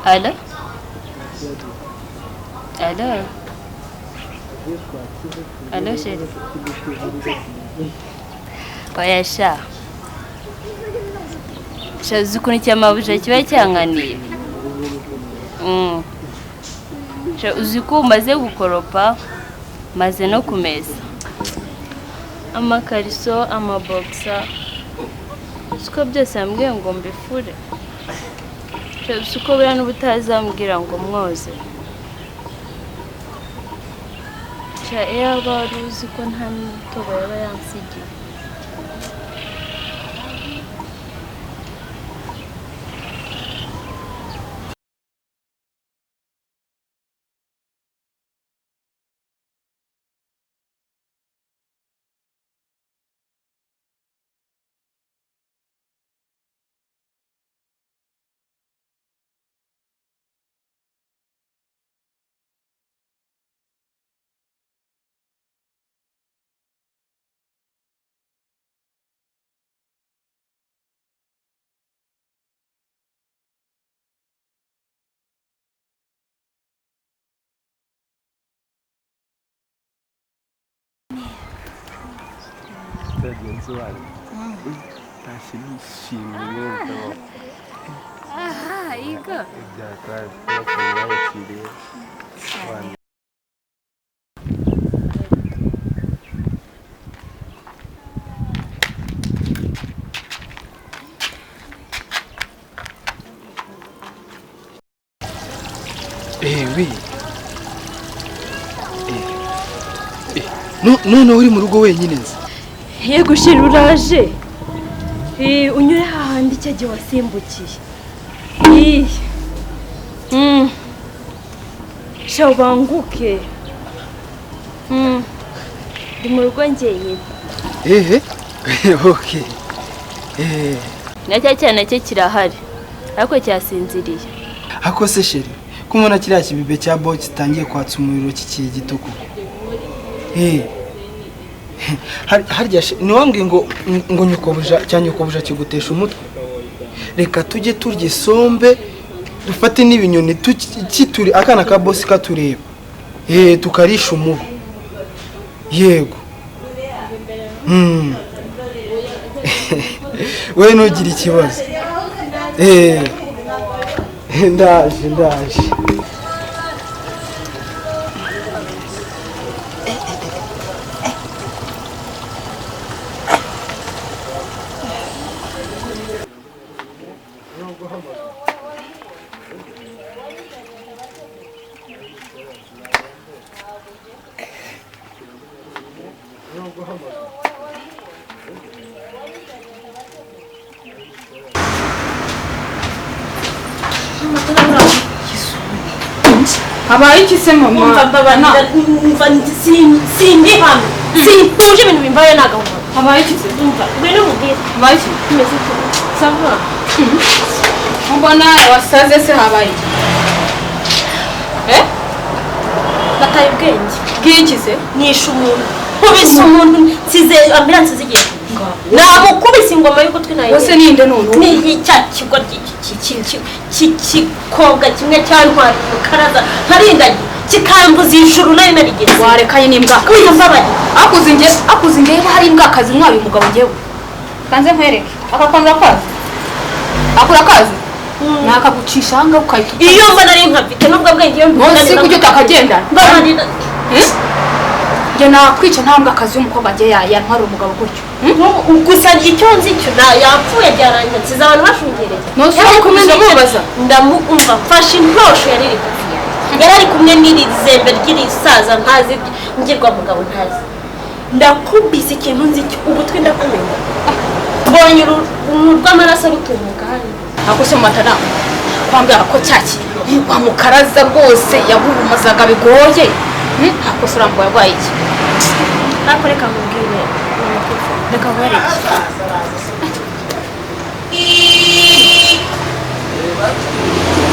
Allô? Allô? Allô, chérie? Oya sha. Shazi ukuntu icyamabuje kiba cyanganiye. Uzi ko umaze gukoropa maze no kumeza. Amakariso, amaboksa. Uko byose yambwiye ngo mbifure. Uko buriya n'ubutazambwira ngo mwoze. Yaba wari uzi ko nta n'umutobe yaba yansigiye. Aha, iga. Oui. None uri mu rugo wenyine nzi. Yego shira uraje. Unyure hahandi cyaje wasimbukiye. Shabanguke. Ndi mu rugo njyenyine. Okay. Nacyo cyane cyo kirahari. Ariko cyasinziriye. Ako se sheri. Kumona kiriya kibibe cya box kitangiye kwatsa umuriro kikiye gituku. Harya niwambwiye ngo nyukobuja cyane nyukobuja kigutesha umutwe. Reka tujye turya isombe dufate n'ibinyoni tukituri akana ka boss katureba. Tukarisha umubu. Yego. We nugira ikibazo. Ndaje. Habaye iki se mama? Sindi hano. Tuje ibintu bimbaye nagahuma. Habaye iki se? Bino mubwira. Habaye iki? Kimeze ko. Sava. Mbona wasaze se habaye iki? Bataye ubwenge. Bw'iki se? Nisha umuntu. Kubisa umuntu nsize ambulance zigiye. Nabo kubisa ingoma yuko twinaye. Bose ninde none? Ni cyakigwa kikobwa kimwe cyantwara umukaraza ntarindanye kikambuza ijuru nayo narigeze warekaye n'imbwa uyumbabaye akuzinge hari imbwa kazi mwabi umugabo ngewe kanze nkwereke akakanura kazi akura kazi nakagucisha hanga ukahita iyo mbona ari nkafite nubwo bwenge iyo mbona si kujya utakagenda mbabarira njye nakwica ntambwe akazi y'umukobwa agiye yantwara umugabo gutyo gusa icyo nzi cyo yapfuye byarangiye nsize abantu bashungereye nose kumenya mubaza ndamumva mfashe intosho yari iri hafi yanjye yari ari kumwe n'iri zembe ry'irisaza ntazi ngirwa mugabo ntazi ndakubise ikintu nzi cyo ugutwi ndakumenya mbonye urw'amaraso rutumuka hano ako se matana kwambara ko cyaki umukaraza rwose yagurumazaga bigoye ako se urambo yarwaye iki reka mubwire reka nkwereke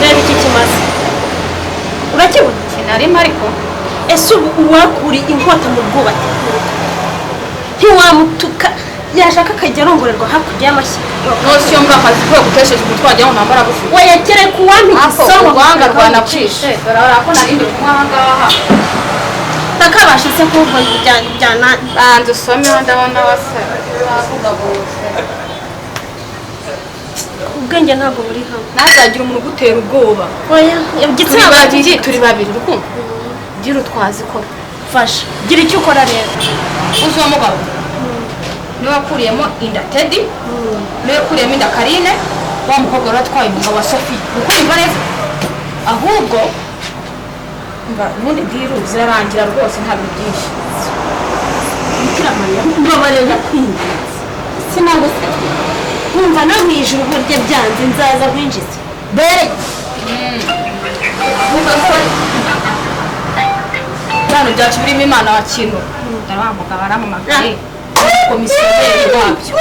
reba iki kimaze urakibona kinarimo ariko ese ubu uwakuri inkota mu bwubati ntiwamutuka yashaka akajya arongorerwa hakurya y'amashyamba nose iyo mbwa akazi ko gutesheje umutwe wagira ngo ntambara gufu wayagere ku wandi isomo rwanga rwanakwishe barara ko narindi kumwe aha ngaha takabasha se kuva bijyana banza usomeho ndabona wasara bavuga bose ubwenge ntabwo buri hamwe ntazagira umuntu ugutera ubwoba oya igitsina babiri turi babiri urukundo gira utwazi ko fasha gira icyo ukora rero uzi uwo mugabo niwe wakuriyemo inda Teddy niwe wakuriyemo inda Karine wa mukobwa wari atwaye umugabo wa Sophie ukumva neza ahubwo mba ubundi diru zirarangira rwose ntabwo byinshi Mariya mbabarira kwinjiza sinaguse kumva no mu ijuru burya byanze nzaza kwinjiza bere Bano byacu birimo Imana wa kintu ndabamugabo aramamagaye komisiyoneri wabyo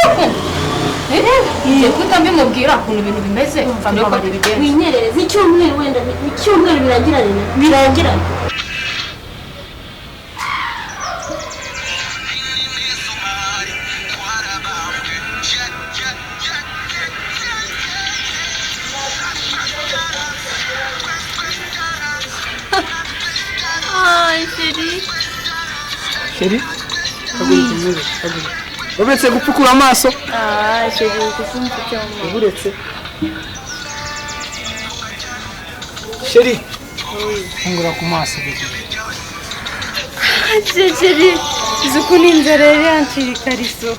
ngiye kuhita mbimubwira ukuntu ibintu bimeze mfamira ko bibigenza winyerereza icyumweru wenda icyumweru birangirane Sheri haguruka umeze haguruka uretse gupfukura amaso sheri kufunza cyane uretse Sheri fungura ku maso sheri zukuni inzara yari yancira ikariso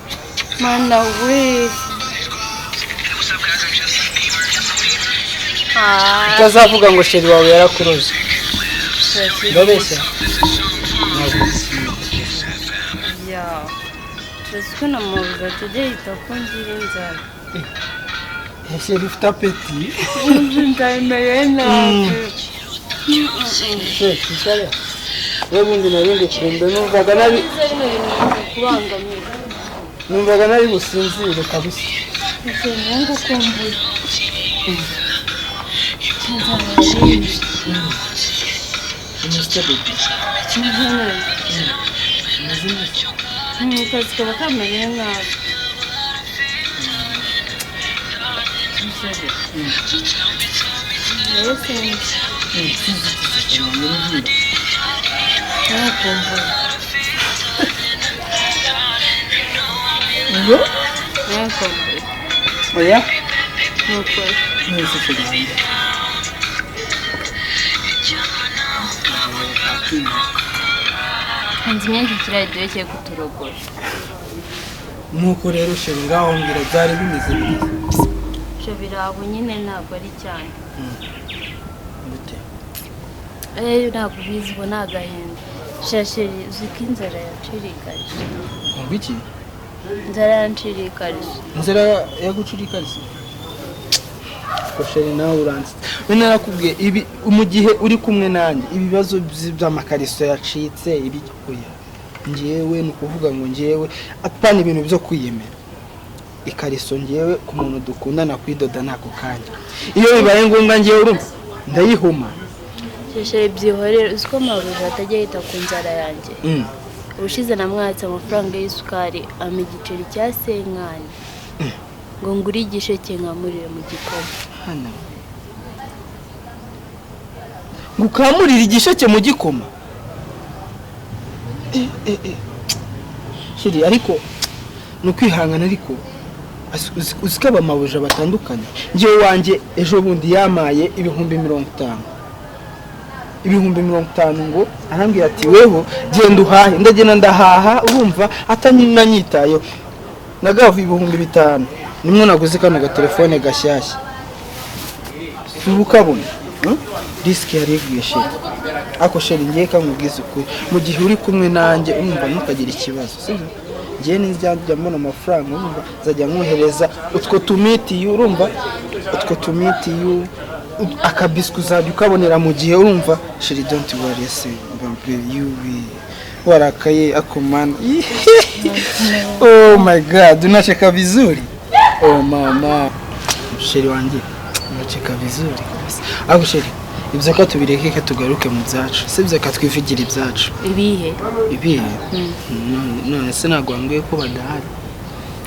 mana we utazavuga ngo sheri wawe yarakuroze ndabeshya Est-ce na muvuga tujye yita ko ngira inzara sheri ufite apeti ndayemeye nabi twicare we bundi narindi kumbe numvaga nari businzire kabisa mungu kumbuye akazi kaba kameze nabi oya nzi imyenda ikirayi durekeye kuturogora nuko rero sheri ngaho mbwira byari bimeze neza ibyo biraho nyine ntabwo ari cyane gute ntabwo ubizi ubu ni agahinda shasheri uzi ko inzara yacirikarije ngo iki inzara yancirikarije inzara yagucirikarije ko sheri nawe uranze we narakubwiye ibi mu gihe uri kumwe nanjye ibibazo by'amakariso yacitse ibikuya njyewe ni ukuvuga ngo njyewe apana ibintu byo kwiyemera ikariso njyewe ku muntu dukundana kwidoda nako kanya iyo bibaye ngombwa njyewe urumva ndayihuma shasheri byihorera uzi ko mabuja atajya yita ku nzara yanjye ubushize namwatse amafaranga y'isukari ama igiceri cya senkani ngo ngure igisheke nkamurire mu gikoma hano ngo ukamurire igisheke mu gikoma shiri ariko ni ukwihangana ariko uziko abamabuja batandukanye njyewe wanjye ejo bundi yamaye ibihumbi 50 ngo arambwira ati weho genda uhahe ndagenda ndahaha urumva atananyitayo nagavu ibihumbi 5 nimwe naguze kano ga telefone gashyashya subukabona risk yari yigwishe ako sheri ngiye kamubwiza ukuri mu gihe uri kumwe nanjye umva ntukagira ikibazo sibyo ngiye nizajya mbona amafaranga urumva zajya nkohereza utwo tumiti urumva utwo tumiti akabisku uzajya ukabonera mu gihe urumva sheri don't worry se you warakaye akomana oh my god unacheka vizuri oh mama sheri wanjye unacheka vizuri kabisa ako sheri ibyo ko tubireke tugaruke mu byacu sibyo ka twivugira ibyacu ibihe none se nagwambwe ko badahari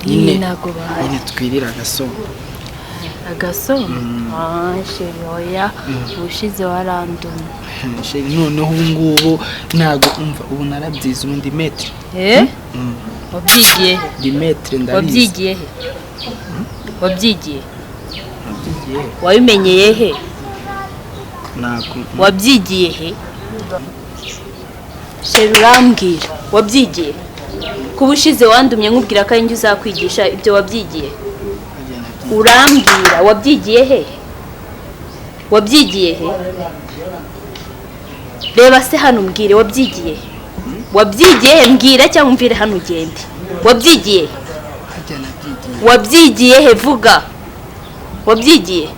nyine nago bahari nyine twirira agasomo sheri oya ubushize warandumye sheri noneho ngubu nago umva ubu narabyize ubundi metre wabyigiye dimetre ndabizi wabyigiye wabimenyeye he wabyigiye he sheri urambwira wabyigiye kuba ushize wandumye nkubwira ko ari uzakwigisha ibyo wabyigiye urambwira wabyigiye he reba se hano mbwire wabyigiye he mbwira cyangwa umvire hano ugende wabyigiye he vuga wabyigiye